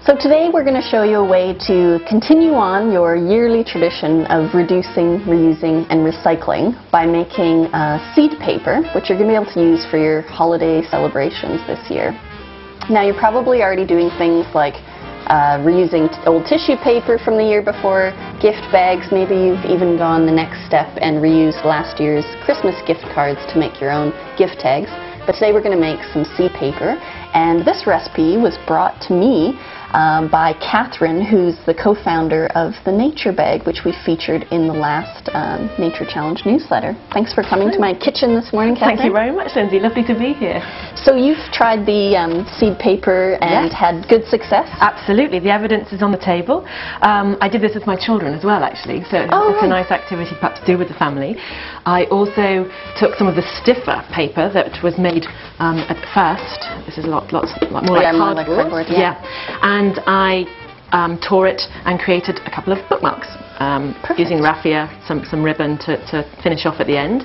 So today we're going to show you a way to continue on your yearly tradition of reducing, reusing and recycling by making seed paper, which you're going to be able to use for your holiday celebrations this year. Now you're probably already doing things like reusing old tissue paper from the year before, gift bags, maybe you've even gone the next step and reused last year's Christmas gift cards to make your own gift tags. But today we're going to make some seed paper, and this recipe was brought to me by Katharine, who's the co-founder of the Nature Bag, which we featured in the last Nature Challenge newsletter. Thanks for coming to my kitchen this morning, Katharine. Thank you very much, Lindsay. Lovely to be here. So you've tried the seed paper and had good success? Absolutely. The evidence is on the table. I did this with my children as well, actually, so it's a nice activity perhaps to do with the family. I also took some of the stiffer paper that was made at first. This is a lot more like cardboard. And I tore it and created a couple of bookmarks using raffia, some ribbon to finish off at the end.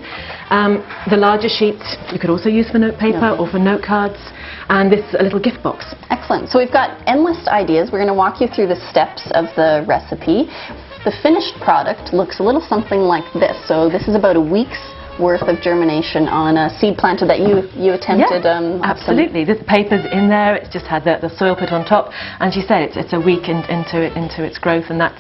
The larger sheets you could also use for note paper or for note cards, and this is a little gift box. Excellent. So we've got endless ideas. We're going to walk you through the steps of the recipe. The finished product looks a little something like this. So this is about a week's worth of germination on a seed planter that you attempted. Absolutely. The paper's in there. It's just had the soil put on top, and she said it's a week into its growth, and that's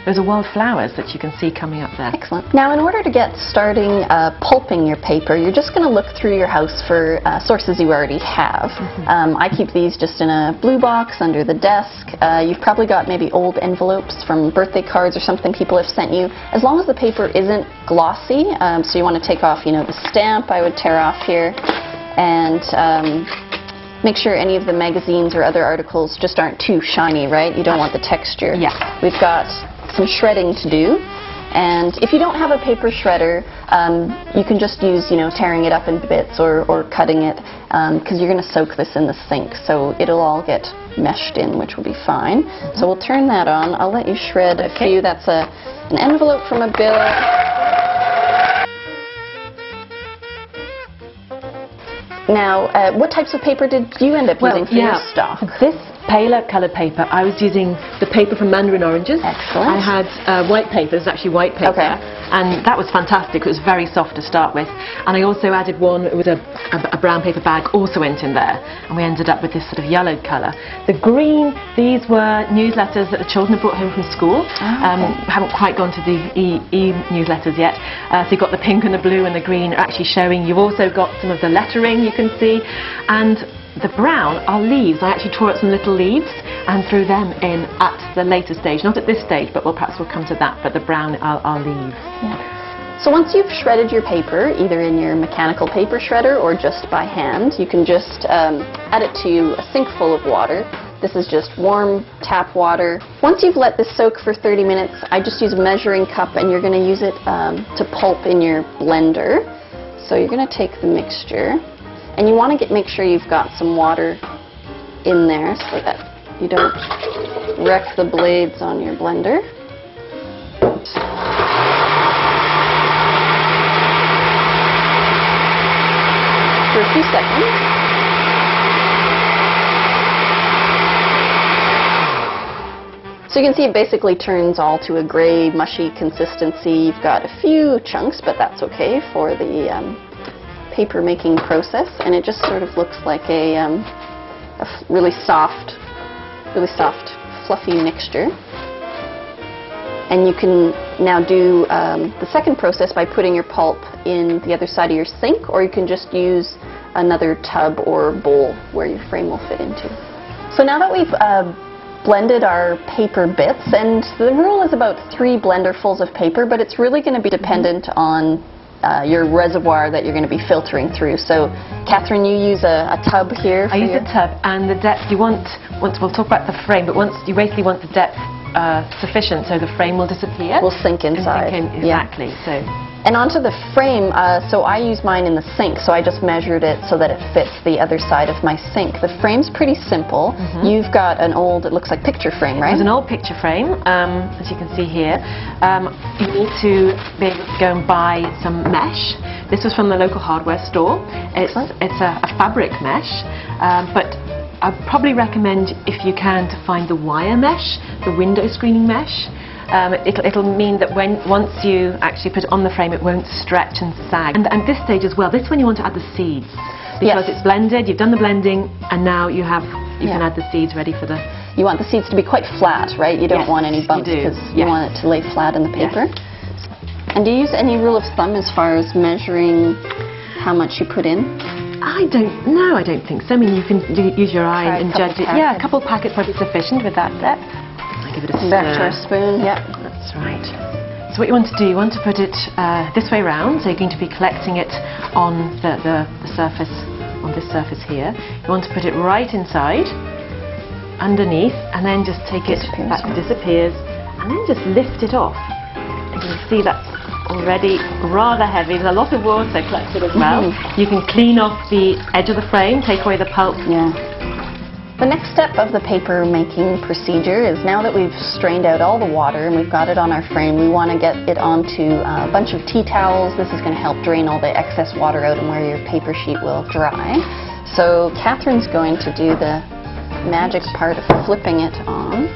those are wild flowers that you can see coming up there. Excellent. Now, in order to get starting pulping your paper, you're just going to look through your house for sources you already have. I keep these just in a blue box under the desk. You've probably got maybe old envelopes from birthday cards or something people have sent you. As long as the paper isn't glossy, so you want to take off, the stamp I would tear off here, and make sure any of the magazines or other articles just aren't too shiny, right? You don't want the texture. Yeah. We've got some shredding to do, and if you don't have a paper shredder, you can just use, tearing it up in bits or cutting it, because you're going to soak this in the sink, so it'll all get meshed in, which will be fine. So we'll turn that on. I'll let you shred a few. That's an envelope from a bill. Now, what types of paper did you end up using for your stock? This paler coloured paper, I was using the paper from Mandarin Oranges. Excellent. I had white paper, it was actually white paper, and that was fantastic. It was very soft to start with. And I also added one with a brown paper bag, also went in there, and we ended up with this sort of yellowed colour. The green, these were newsletters that the children had brought home from school. Haven't quite gone to the e-newsletters yet. So you've got the pink and the blue and the green are actually showing. You've also got some of the lettering you can see, and the brown are leaves. I actually tore out some little leaves and threw them in at the later stage. Not at this stage, but perhaps we'll come to that, but the brown are leaves. Yeah. So once you've shredded your paper, either in your mechanical paper shredder or just by hand, you can just add it to a sink full of water. This is just warm tap water. Once you've let this soak for 30 minutes, I just use a measuring cup, and you're going to use it to pulp in your blender. So you're going to take the mixture, and you want to make sure you've got some water in there so that you don't wreck the blades on your blender. For a few seconds. So you can see it basically turns all to a gray, mushy consistency. You've got a few chunks, but that's okay for the paper making process, and it just sort of looks like a really soft, fluffy mixture. And you can now do the second process by putting your pulp in the other side of your sink, or you can just use another tub or bowl where your frame will fit into. So now that we've blended our paper bits, and the rule is about 3 blenderfuls of paper, but it's really going to be dependent on your reservoir that you're going to be filtering through. So, Katharine, you use a tub here. I use a tub, and the depth you want. Once we'll talk about the frame, but once you basically want the depth sufficient so the frame will disappear. Will sink inside. Exactly. So. And onto the frame, so I use mine in the sink, so I just measured it so that it fits the other side of my sink. The frame's pretty simple. You've got an old, it looks like picture frame, right? It's an old picture frame, as you can see here. You need to be able to go and buy some mesh. This was from the local hardware store. It's a fabric mesh, but I'd probably recommend, if you can, to find the wire mesh, the window screening mesh. It'll mean that once you actually put it on the frame, it won't stretch and sag. And this stage as well, this is when you want to add the seeds, because it's blended, you've done the blending, and now you can add the seeds ready for the... You want the seeds to be quite flat, right? You don't want any bumps, because you want it to lay flat in the paper. Yes. And do you use any rule of thumb as far as measuring how much you put in? I don't know, I don't think so. I mean, you can use your eye and judge it. Yeah, a couple of packets might be sufficient with that depth. I give it a stir. Back to our spoon, That's right. So what you want to do, you want to put it this way round, so you're going to be collecting it on the surface, on this surface here. You want to put it right inside, underneath, and then just take it, that disappears, and then just lift it off. And you can see that's already rather heavy. There's a lot of water collected as well. You can clean off the edge of the frame, take away the pulp. The next step of the paper making procedure is, now that we've strained out all the water and we've got it on our frame, we want to get it onto a bunch of tea towels. This is going to help drain all the excess water out and where your paper sheet will dry. So Katharine's going to do the magic part of flipping it on.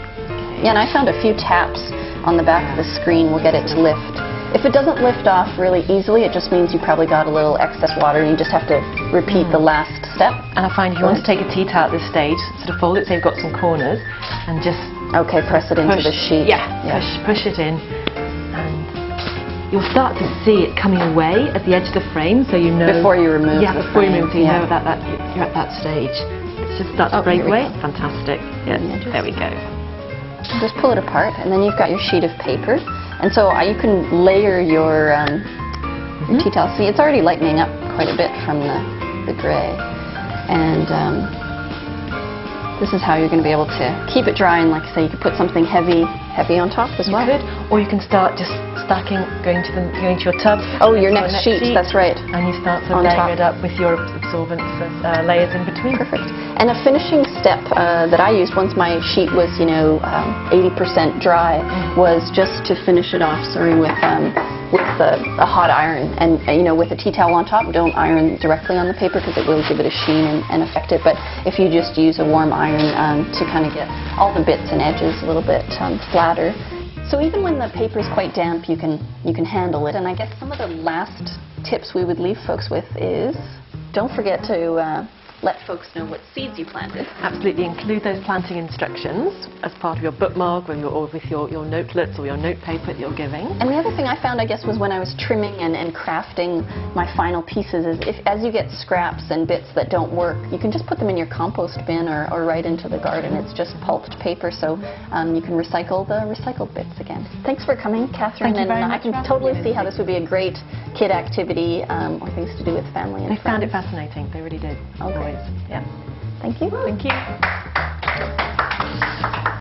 Yeah, and I found a few taps on the back of the screen will get it to lift. If it doesn't lift off really easily, it just means you probably got a little excess water and you just have to repeat the last step. And I find if you want to take a tea towel at this stage, sort of fold it so you've got some corners and just... Okay, press it into the sheet. Push it in, and you'll start to see it coming away at the edge of the frame, so you know... Before you remove the before frame. You remove, so you know that you're at that stage. It just starts to break away. Fantastic. Yes, there we go. Just pull it apart, and then you've got your sheet of paper. And so you can layer your tea towel. See, it's already lightening up quite a bit from the grey. And this is how you're going to be able to keep it dry. And like I say, you could put something heavy on top as well. You could, or you can start just stacking, going to your tub. Oh, your next sheet, that's right. And you start sort of layering it up with your absorbents layers in between. Perfect. And a finishing step that I used once my sheet was, 80% dry, was just to finish it off, with a hot iron. And, with a tea towel on top, don't iron directly on the paper because it will give it a sheen and affect it. But if you just use a warm iron to kind of get all the bits and edges a little bit flatter. So even when the paper is quite damp, you can handle it. And I guess some of the last tips we would leave folks with is, don't forget to let folks know what seeds you planted. Absolutely, include those planting instructions as part of your bookmark or with your notelets or your note paper that you're giving. And the other thing I found, I guess, was when I was trimming and crafting my final pieces is, as you get scraps and bits that don't work, you can just put them in your compost bin or right into the garden. It's just pulped paper, so you can recycle the recycled bits again. Thanks for coming, Katharine. Thank you very much. I can totally see how this would be a great kid activity or things to do with family and friends. They found it fascinating. They really did. Okay. Yeah. Thank you. Thank you.